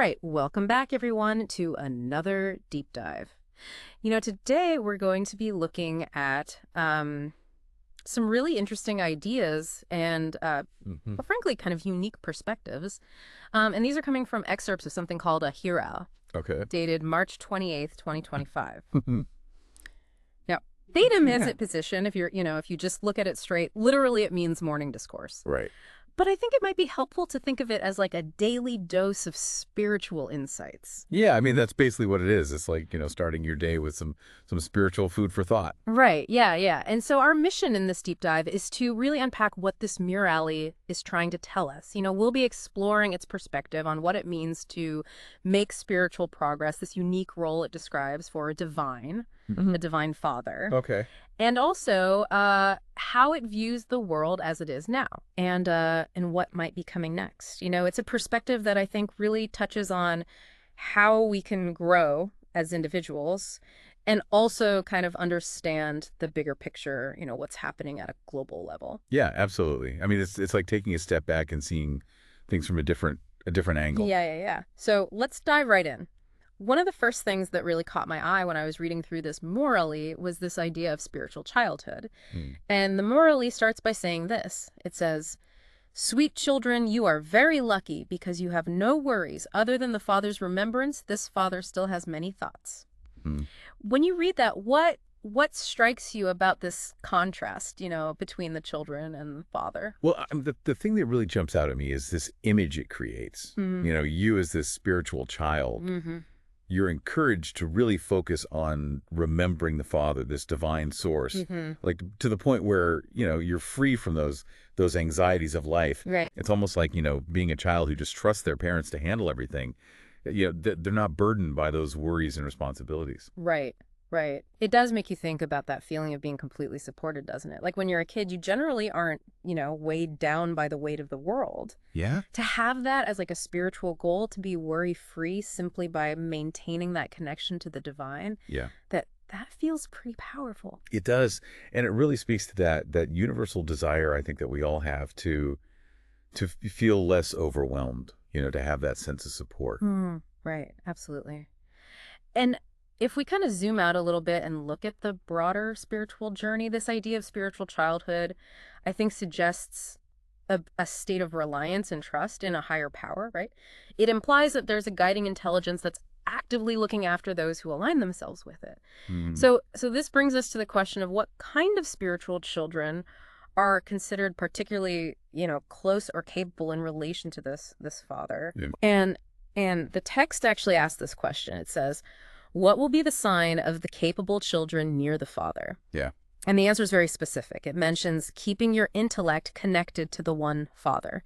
right, welcome back everyone to another deep dive. Today we're going to be looking at some really interesting ideas and, well, frankly, kind of unique perspectives. And these are coming from excerpts of something called a Hira, Okay. dated March 28th, 2025. Now, datum isn't position. If you just look at it straight, literally it means morning discourse. Right. But I think it might be helpful to think of it as like a daily dose of spiritual insights. Yeah, I mean, that's basically what it is. It's like, starting your day with some spiritual food for thought. Right, yeah. And so our mission in this deep dive is to really unpack what this murali is trying to tell us. We'll be exploring its perspective on what it means to make spiritual progress, this unique role it describes for a divine father. Okay. And also how it views the world as it is now and what might be coming next. It's a perspective that I think really touches on how we can grow as individuals and also kind of understand the bigger picture, what's happening at a global level. Yeah, absolutely. I mean, it's like taking a step back and seeing things from a different angle. Yeah. So let's dive right in. One of the first things that really caught my eye when I was reading through this Murli was this idea of spiritual childhood. And the Murli starts by saying this. It says, "Sweet children, you are very lucky because you have no worries other than the Father's remembrance. This Father still has many thoughts." When you read that, what strikes you about this contrast, between the children and the Father? Well, the thing that really jumps out at me is this image it creates. You as this spiritual child. You're encouraged to really focus on remembering the Father, this divine source, like to the point where, you're free from those anxieties of life. Right. It's almost like, being a child who just trusts their parents to handle everything. They're not burdened by those worries and responsibilities. Right. It does make you think about that feeling of being completely supported, doesn't it? Like when you're a kid, you generally aren't, weighed down by the weight of the world. Yeah. To have that as like a spiritual goal, to be worry-free simply by maintaining that connection to the divine. Yeah. That feels pretty powerful. It does. And it really speaks to that universal desire, I think, that we all have to feel less overwhelmed, to have that sense of support. Right. Absolutely. And if we kind of zoom out a little bit and look at the broader spiritual journey, this idea of spiritual childhood, I think suggests a state of reliance and trust in a higher power, right? It implies that there's a guiding intelligence that's actively looking after those who align themselves with it. So this brings us to the question of what kind of spiritual children are considered particularly, close or capable in relation to this Father. Yeah. And the text actually asks this question. It says, "What will be the sign of the capable children near the Father?" Yeah. And the answer is very specific. It mentions keeping your intellect connected to the one Father,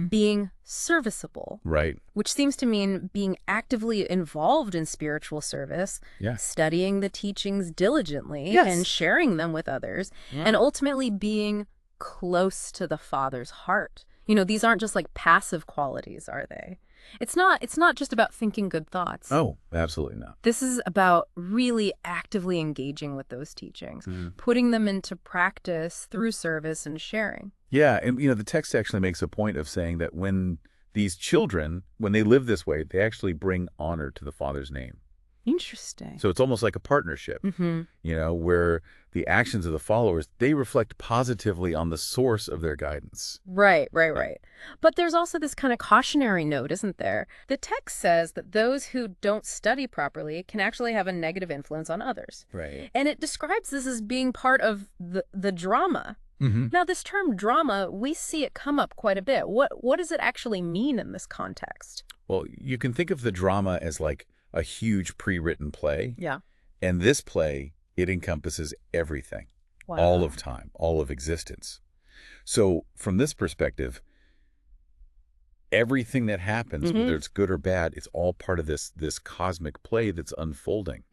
being serviceable, Right. which seems to mean being actively involved in spiritual service, Yeah. studying the teachings diligently Yes. and sharing them with others, and ultimately being close to the Father's heart. These aren't just like passive qualities, are they? It's not just about thinking good thoughts. Oh, absolutely not. This is about really actively engaging with those teachings, putting them into practice through service and sharing. Yeah, and the text actually makes a point of saying that when these children, when they live this way, they actually bring honor to the Father's name. Interesting. So it's almost like a partnership, where the actions of the followers, they reflect positively on the source of their guidance. Right. But there's also this kind of cautionary note, isn't there? The text says that those who don't study properly can actually have a negative influence on others. Right. And it describes this as being part of the drama. Now, this term drama, we see it come up quite a bit. What does it actually mean in this context? Well, you can think of the drama as like a huge pre-written play. Yeah. And this play, it encompasses everything, all of time, all of existence. So from this perspective, everything that happens, whether it's good or bad, it's all part of this cosmic play that's unfolding.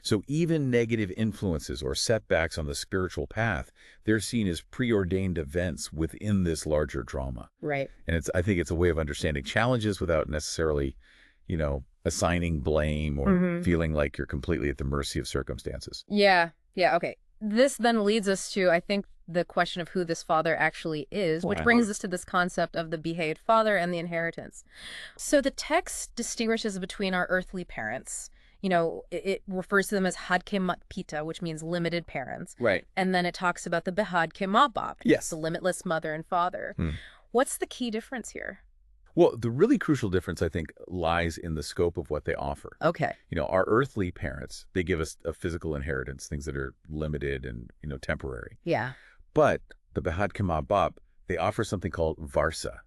So even negative influences or setbacks on the spiritual path, they're seen as preordained events within this larger drama. Right. And I think it's a way of understanding challenges without necessarily, assigning blame or feeling like you're completely at the mercy of circumstances. Yeah. Okay. This then leads us to, I think, the question of who this father actually is, which Wow. brings us to this concept of the behaved father and the inheritance. So the text distinguishes between our earthly parents. It refers to them as Hadke Matpita, which means limited parents. Right. And then it talks about the Behadke Mabab, Yes. the limitless mother and father. What's the key difference here? Well, the really crucial difference, I think, lies in the scope of what they offer. Okay. Our earthly parents, they give us a physical inheritance, things that are limited and, temporary. Yeah. But the Behad Kama Bab, they offer something called Varsa,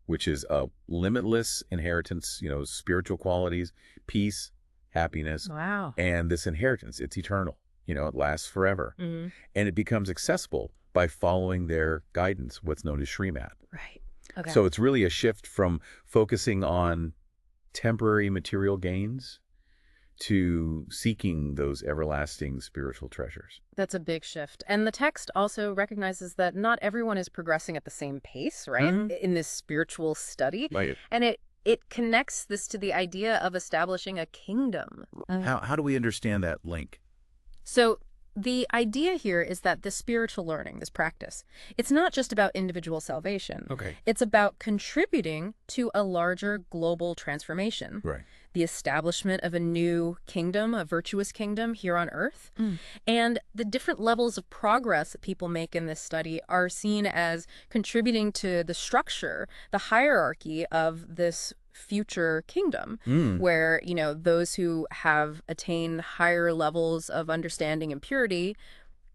which is a limitless inheritance, spiritual qualities, peace, happiness. Wow. And this inheritance, it's eternal. It lasts forever. And it becomes accessible by following their guidance, what's known as Srimat. Right. Okay. So it's really a shift from focusing on temporary material gains to seeking those everlasting spiritual treasures. That's a big shift. And the text also recognizes that not everyone is progressing at the same pace, right? In this spiritual study. Right. And it connects this to the idea of establishing a kingdom. How do we understand that link? So the idea here is that this spiritual learning, this practice, it's not just about individual salvation. Okay. It's about contributing to a larger global transformation. Right. The establishment of a new kingdom, a virtuous kingdom here on Earth. And the different levels of progress that people make in this study are seen as contributing to the structure, the hierarchy of this future kingdom, where, those who have attained higher levels of understanding and purity,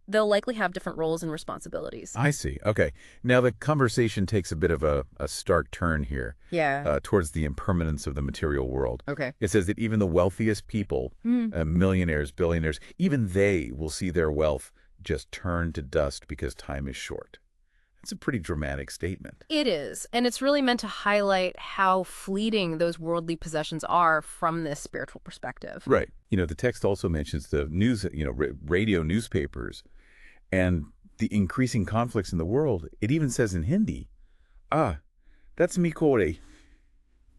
they'll likely have different roles and responsibilities. I see. Okay. Now the conversation takes a bit of a stark turn here. Yeah. Towards the impermanence of the material world. Okay. It says that even the wealthiest people, millionaires, billionaires, even they will see their wealth just turn to dust because time is short. That's a pretty dramatic statement. It is. And it's really meant to highlight how fleeting those worldly possessions are from this spiritual perspective. Right. The text also mentions the news, radio newspapers and the increasing conflicts in the world. It even says in Hindi, that's mikore.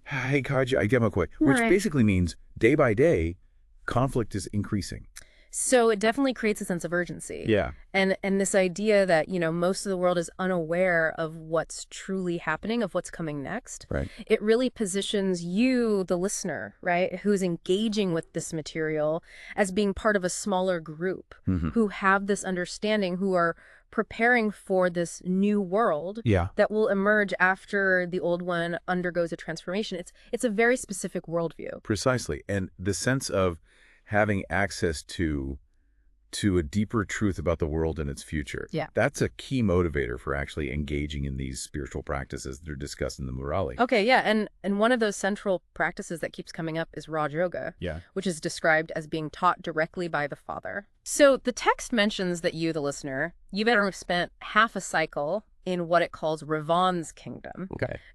Hey, Kaji, which basically means day by day, conflict is increasing. So it definitely creates a sense of urgency. Yeah. And this idea that, most of the world is unaware of what's truly happening, of what's coming next. Right. It really positions you, the listener, right, who's engaging with this material as being part of a smaller group who have this understanding, who are preparing for this new world that will emerge after the old one undergoes a transformation. It's a very specific worldview. Precisely. And the sense of having access to a deeper truth about the world and its future. Yeah. That's a key motivator for actually engaging in these spiritual practices that are discussed in the Murli. Okay, yeah. And one of those central practices that keeps coming up is Raj Yoga, which is described as being taught directly by the Father. So the text mentions that you, the listener, you've ever spent half a cycle in what it calls Ravan's kingdom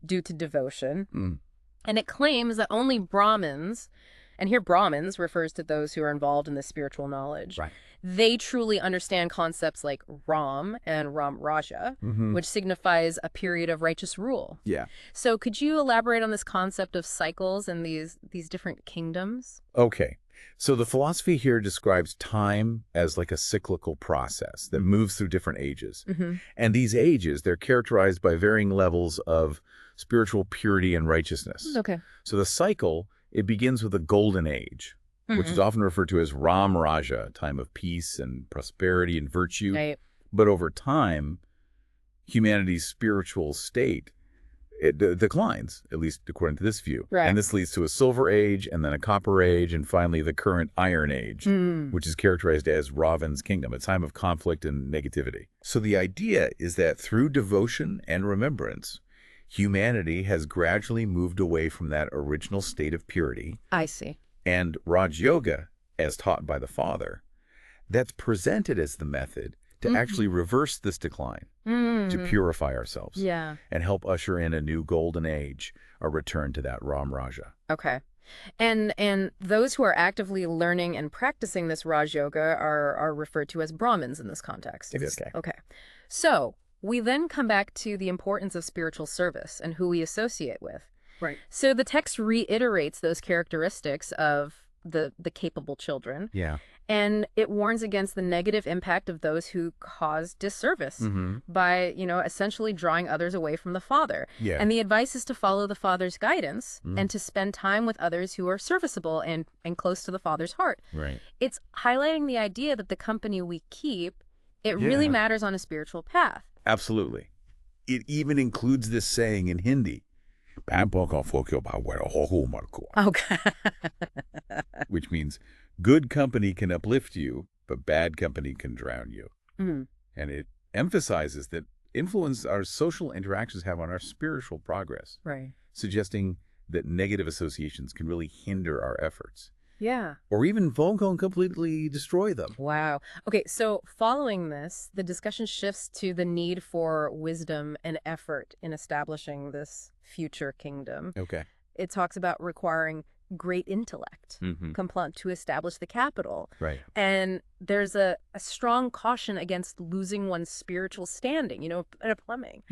due to devotion. And it claims that only Brahmins, and here Brahmins refers to those who are involved in the spiritual knowledge. Right. They truly understand concepts like Ram and Ram Raja, which signifies a period of righteous rule. Yeah. So could you elaborate on this concept of cycles and these different kingdoms? Okay. So the philosophy here describes time as like a cyclical process that moves through different ages. And these ages, they're characterized by varying levels of spiritual purity and righteousness. Okay. So the cycle, it begins with a golden age, which is often referred to as Ram Raja, a time of peace and prosperity and virtue. Right. But over time, humanity's spiritual state, it declines, at least according to this view. Right. And this leads to a silver age and then a copper age and finally the current iron age, which is characterized as Ravan's kingdom, a time of conflict and negativity. So the idea is that through devotion and remembrance, humanity has gradually moved away from that original state of purity. I see. And Raj Yoga, as taught by the Father, that's presented as the method to actually reverse this decline, to purify ourselves, and help usher in a new golden age, a return to that Ram Raja. Okay. And those who are actively learning and practicing this Raj Yoga are referred to as Brahmins in this context. Okay. So we then come back to the importance of spiritual service and who we associate with. Right. So the text reiterates those characteristics of the capable children. Yeah. And it warns against the negative impact of those who cause disservice by, essentially drawing others away from the Father. Yeah. And the advice is to follow the Father's guidance and to spend time with others who are serviceable and close to the Father's heart. Right. It's highlighting the idea that the company we keep, it really matters on a spiritual path. Absolutely. It even includes this saying in Hindi, Okay. which means good company can uplift you, but bad company can drown you. And it emphasizes that influence our social interactions have on our spiritual progress, Right. suggesting that negative associations can really hinder our efforts. Yeah. Or even completely destroy them. Wow. Okay, so following this, the discussion shifts to the need for wisdom and effort in establishing this future kingdom. Okay. It talks about requiring great intellect to establish the capital. Right. And there's a strong caution against losing one's spiritual standing, in a plumbing,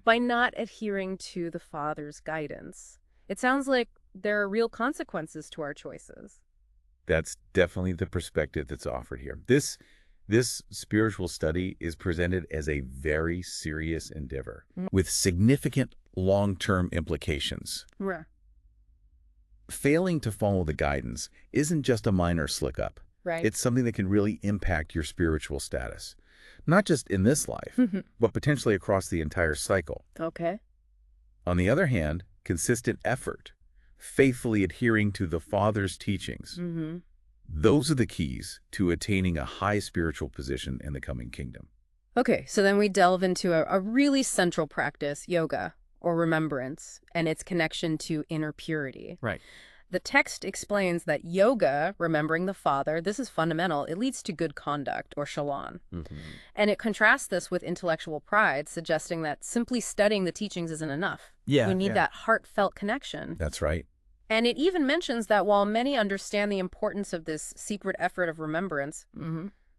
by not adhering to the Father's guidance. It sounds like there are real consequences to our choices. That's definitely the perspective that's offered here. This spiritual study is presented as a very serious endeavor with significant long-term implications. Right. Failing to follow the guidance isn't just a minor slick-up. Right. It's something that can really impact your spiritual status, not just in this life, but potentially across the entire cycle. Okay. On the other hand, consistent effort, faithfully adhering to the Father's teachings, those are the keys to attaining a high spiritual position in the coming kingdom. Okay, so then we delve into a really central practice, yoga, or remembrance, and its connection to inner purity. Right. The text explains that yoga, remembering the Father, this is fundamental. It leads to good conduct, or shalan. And it contrasts this with intellectual pride, suggesting that simply studying the teachings isn't enough. Yeah. We need that heartfelt connection. That's right. And it even mentions that while many understand the importance of this secret effort of remembrance,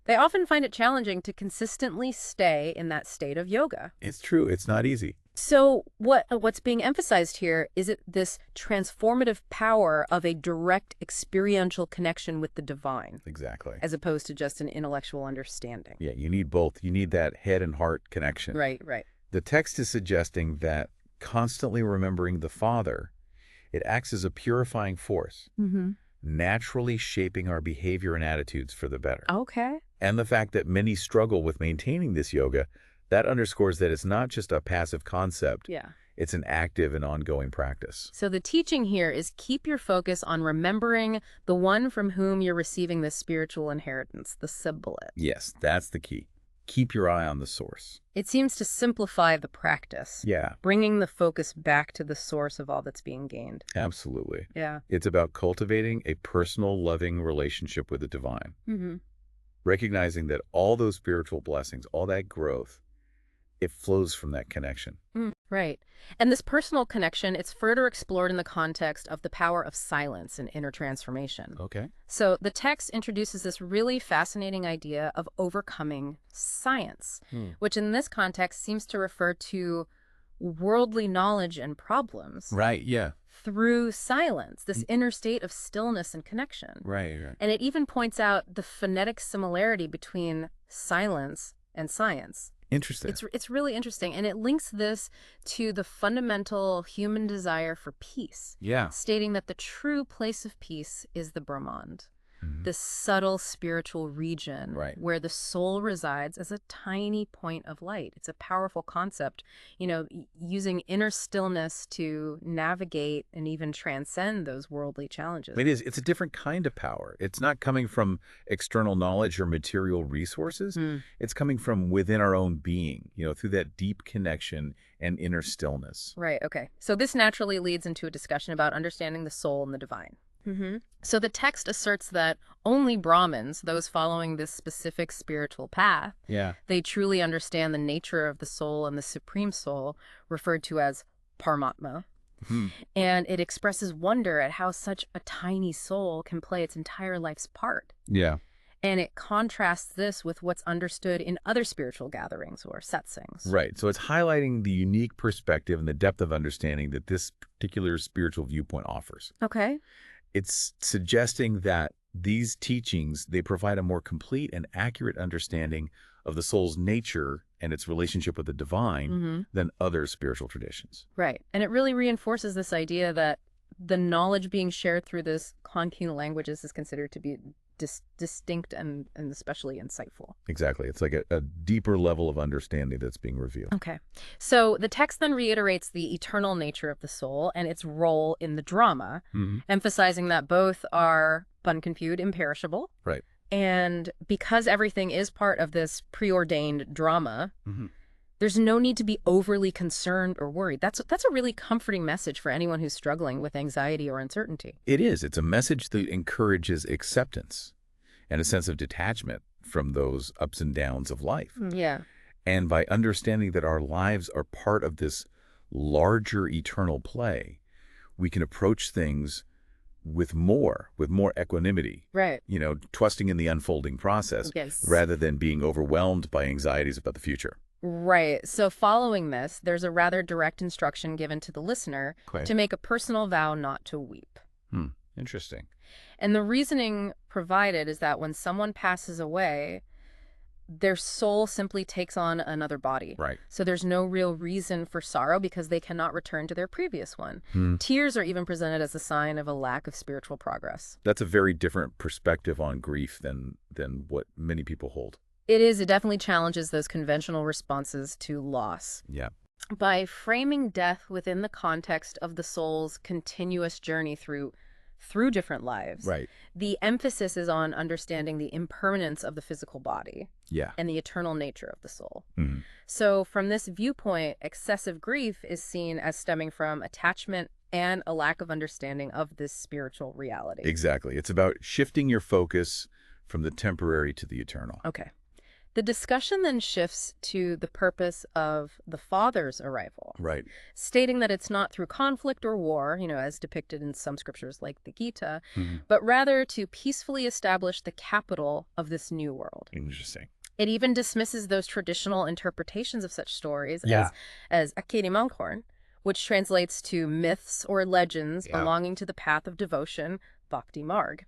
they often find it challenging to consistently stay in that state of yoga. It's true. It's not easy. So what's being emphasized here is this transformative power of a direct experiential connection with the divine. Exactly. As opposed to just an intellectual understanding. Yeah, you need both. You need that head and heart connection. Right, right. The text is suggesting that constantly remembering the Father, it acts as a purifying force, naturally shaping our behavior and attitudes for the better. Okay. And the fact that many struggle with maintaining this yoga, that underscores that it's not just a passive concept. Yeah. It's an active and ongoing practice. So the teaching here is keep your focus on remembering the one from whom you're receiving this spiritual inheritance, the Sibboleth. Yes, that's the key. Keep your eye on the source. It seems to simplify the practice. Yeah. Bringing the focus back to the source of all that's being gained. Absolutely. Yeah. It's about cultivating a personal, loving relationship with the divine. Recognizing that all those spiritual blessings, all that growth, it flows from that connection. Right. And this personal connection, it's further explored in the context of the power of silence and inner transformation. Okay. So the text introduces this really fascinating idea of overcoming science, which in this context seems to refer to worldly knowledge and problems. Right, yeah. Through silence, this inner state of stillness and connection. Right, right. And it even points out the phonetic similarity between silence and science. Interesting. It's really interesting, and it links this to the fundamental human desire for peace. Yeah. Stating that the true place of peace is the Brahman, this subtle spiritual region where the soul resides as a tiny point of light. It's a powerful concept, using inner stillness to navigate and even transcend those worldly challenges. It is. It's a different kind of power. It's not coming from external knowledge or material resources. It's coming from within our own being, through that deep connection and inner stillness. Right. Okay. So this naturally leads into a discussion about understanding the soul and the divine. So the text asserts that only Brahmins, those following this specific spiritual path, they truly understand the nature of the soul and the supreme soul, referred to as Paramatma. And it expresses wonder at how such a tiny soul can play its entire life's part. Yeah. And it contrasts this with what's understood in other spiritual gatherings or satsangs. Right. So it's highlighting the unique perspective and the depth of understanding that this particular spiritual viewpoint offers. Okay. It's suggesting that These teachings, they provide a more complete and accurate understanding of the soul's nature and its relationship with the divine than other spiritual traditions. Right. And it really reinforces this idea that the knowledge being shared through this concrete languages is considered to be distinct and especially insightful. Exactly. It's like a deeper level of understanding that's being revealed. Okay. So the text then reiterates the eternal nature of the soul and its role in the drama, emphasizing that both are, pun confused, imperishable. Right. And because everything is part of this preordained drama, there's no need to be overly concerned or worried. That's a really comforting message for anyone who's struggling with anxiety or uncertainty. It is. It's a message that encourages acceptance and a sense of detachment from those ups and downs of life. Yeah. And by understanding that our lives are part of this larger eternal play, we can approach things with more equanimity. Right. You know, trusting in the unfolding process rather than being overwhelmed by anxieties about the future. Right. So following this, there's a rather direct instruction given to the listener to make a personal vow not to weep. Interesting. And the reasoning provided is that when someone passes away, their soul simply takes on another body. Right. So there's no real reason for sorrow because they cannot return to their previous one. Tears are even presented as a sign of a lack of spiritual progress. That's a very different perspective on grief than what many people hold. It is. It definitely challenges those conventional responses to loss. Yeah. By framing death within the context of the soul's continuous journey through different lives, Right. the emphasis is on understanding the impermanence of the physical body Yeah. and the eternal nature of the soul. So from this viewpoint, excessive grief is seen as stemming from attachment and a lack of understanding of this spiritual reality. Exactly. It's about shifting your focus from the temporary to the eternal. Okay. The discussion then shifts to the purpose of the Father's arrival, Right. stating that it's not through conflict or war, as depicted in some scriptures like the Gita, but rather to peacefully establish the capital of this new world. Interesting. It even dismisses those traditional interpretations of such stories as Akedi Mankhorn, which translates to myths or legends belonging to the path of devotion, Bhakti Marg.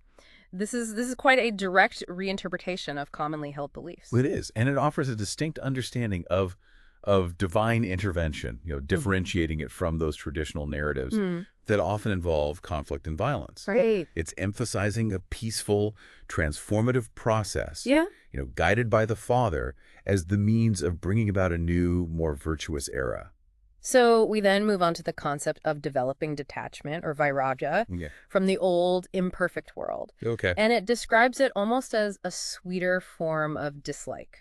This is quite a direct reinterpretation of commonly held beliefs. It is, and it offers a distinct understanding of divine intervention, differentiating it from those traditional narratives that often involve conflict and violence. Right. It's emphasizing a peaceful, transformative process, guided by the Father as the means of bringing about a new, more virtuous era. So we then move on to the concept of developing detachment or vairagya from the old imperfect world. Okay. And it describes it almost as a sweeter form of dislike.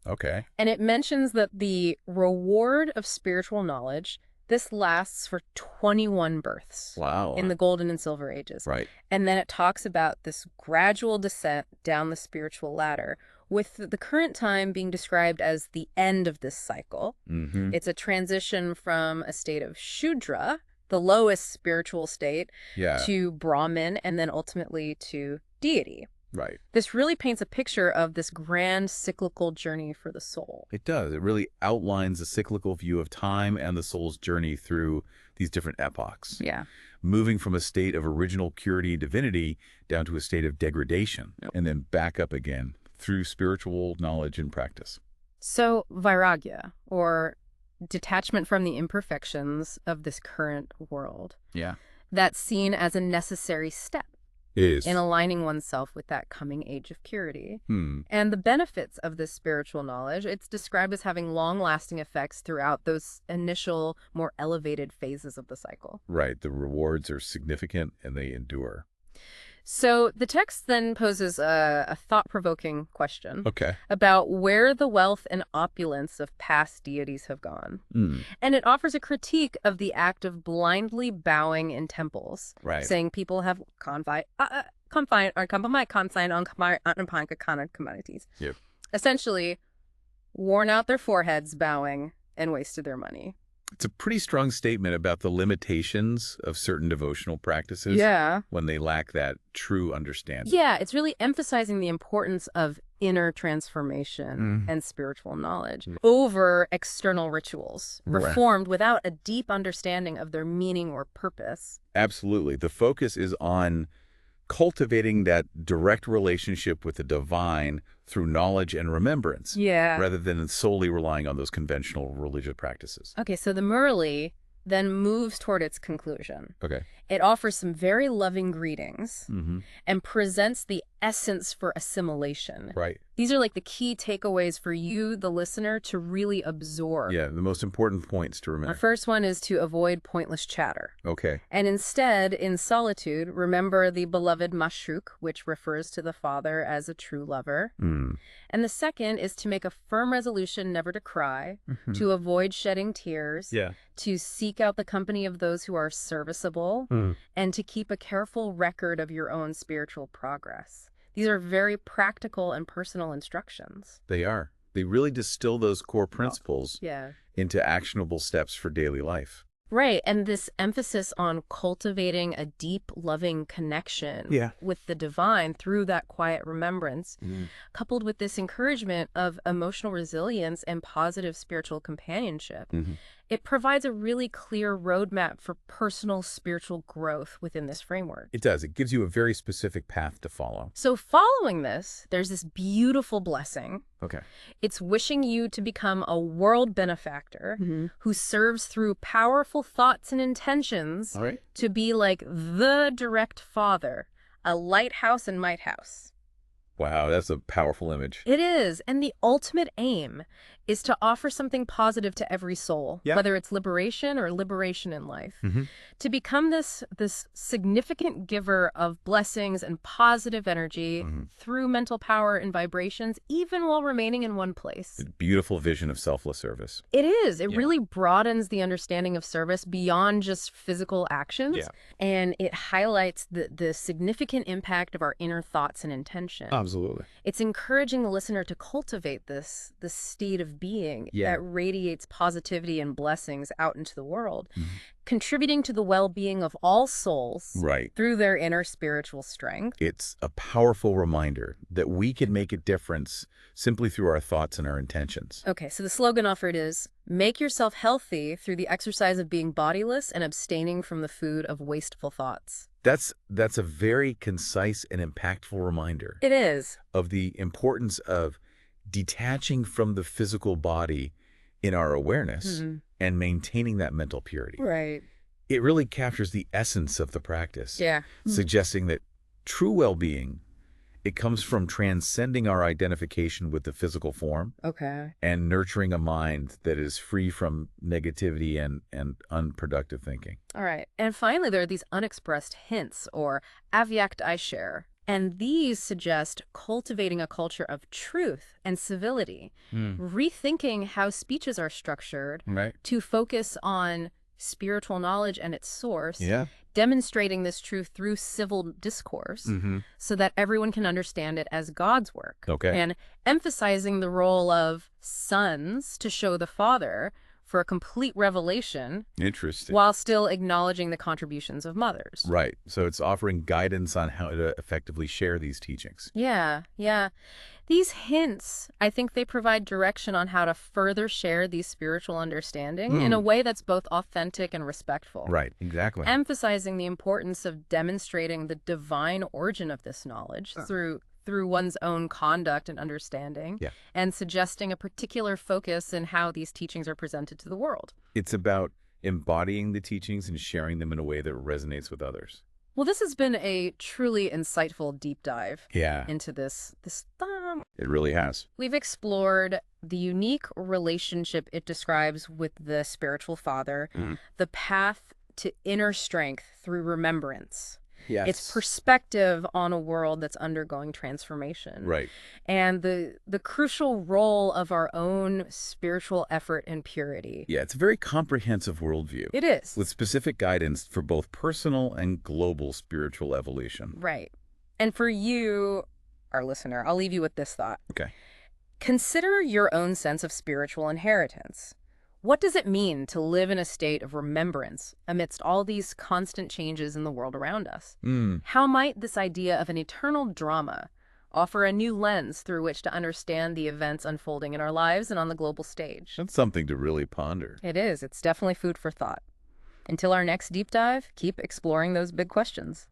Okay. And it mentions that the reward of spiritual knowledge, this lasts for 21 births. Wow. In the Golden and Silver Ages. Right. And then it talks about this gradual descent down the spiritual ladder, with the current time being described as the end of this cycle. It's a transition from a state of Shudra, the lowest spiritual state, to Brahman, and then ultimately to deity. Right. This really paints a picture of this grand cyclical journey for the soul. It does. It really outlines a cyclical view of time and the soul's journey through these different epochs. Yeah. Moving from a state of original purity, divinity, down to a state of degradation, and then back up again through spiritual knowledge and practice. So vairagya, or detachment from the imperfections of this current world, that's seen as a necessary step in aligning oneself with that coming age of purity. And the benefits of this spiritual knowledge, it's described as having long-lasting effects throughout those initial, more elevated phases of the cycle. Right. The rewards are significant and they endure. So the text then poses a thought-provoking question Okay. about where the wealth and opulence of past deities have gone. And it offers a critique of the act of blindly bowing in temples, saying people have essentially worn out their foreheads bowing and wasted their money. It's a pretty strong statement about the limitations of certain devotional practices when they lack that true understanding. Yeah, it's really emphasizing the importance of inner transformation and spiritual knowledge over external rituals, performed without a deep understanding of their meaning or purpose. Absolutely. The focus is on cultivating that direct relationship with the divine through knowledge and remembrance, Yeah. rather than solely relying on those conventional religious practices. Okay, so the Murli then moves toward its conclusion. Okay. It offers some very loving greetings Mm-hmm. and presents the essence for assimilation. Right. These are like the key takeaways for you, the listener, to really absorb. Yeah, the most important points to The remember. first one is to avoid pointless chatter. Okay. And instead, in solitude, remember the beloved Mashruk, which refers to the father as a true lover. Mm. And the second is to make a firm resolution never to cry, Mhm. to avoid shedding tears, Yeah. to seek out the company of those who are serviceable, and to keep a careful record of your own spiritual progress. These are very practical and personal instructions. They are. They really distill those core principles Yeah. into actionable steps for daily life. Right, and this emphasis on cultivating a deep, loving connection with the divine through that quiet remembrance, coupled with this encouragement of emotional resilience and positive spiritual companionship, it provides a really clear roadmap for personal spiritual growth within this framework. It does. It gives you a very specific path to follow. So following this, there's this beautiful blessing. Okay. It's wishing you to become a world benefactor who serves through powerful thoughts and intentions All right. to be like the direct father, a lighthouse and might house. Wow, that's a powerful image. It is. And the ultimate aim is to offer something positive to every soul, whether it's liberation or liberation in life. To become this significant giver of blessings and positive energy through mental power and vibrations, even while remaining in one place. Beautiful vision of selfless service. It is. It really broadens the understanding of service beyond just physical actions. Yeah. And it highlights the significant impact of our inner thoughts and intention. Absolutely. It's encouraging the listener to cultivate this state of being that radiates positivity and blessings out into the world, contributing to the well-being of all souls through their inner spiritual strength. It's a powerful reminder that we can make a difference simply through our thoughts and our intentions. Okay, so the slogan offered is, make yourself healthy through the exercise of being bodiless and abstaining from the food of wasteful thoughts. That's a very concise and impactful reminder. It is. Of the importance of detaching from the physical body in our awareness and maintaining that mental purity. Right. It really captures the essence of the practice, Yeah. suggesting that true well-being, it comes from transcending our identification with the physical form Okay. and nurturing a mind that is free from negativity and unproductive thinking. All right. And finally, there are these unexpressed hints, or avyakt aishar. And these suggest cultivating a culture of truth and civility, rethinking how speeches are structured to focus on spiritual knowledge and its source, demonstrating this truth through civil discourse so that everyone can understand it as God's work. Okay. And emphasizing the role of sons to show the Father for a complete revelation. Interesting. While still acknowledging the contributions of mothers. Right. So it's offering guidance on how to effectively share these teachings. Yeah, yeah. These hints, I think they provide direction on how to further share these spiritual understanding in a way that's both authentic and respectful. Right, exactly. Emphasizing the importance of demonstrating the divine origin of this knowledge through one's own conduct and understanding, and suggesting a particular focus in how these teachings are presented to the world. It's about embodying the teachings and sharing them in a way that resonates with others. Well, this has been a truly insightful deep dive into this. It really has. We've explored the unique relationship it describes with the spiritual father, the path to inner strength through remembrance, its perspective on a world that's undergoing transformation. Right. And the crucial role of our own spiritual effort and purity. Yeah, it's a very comprehensive worldview. It is. With specific guidance for both personal and global spiritual evolution. Right. And for you, our listener, I'll leave you with this thought. Okay. Consider your own sense of spiritual inheritance. What does it mean to live in a state of remembrance amidst all these constant changes in the world around us? How might this idea of an eternal drama offer a new lens through which to understand the events unfolding in our lives and on the global stage? That's something to really ponder. It is. It's definitely food for thought. Until our next deep dive, keep exploring those big questions.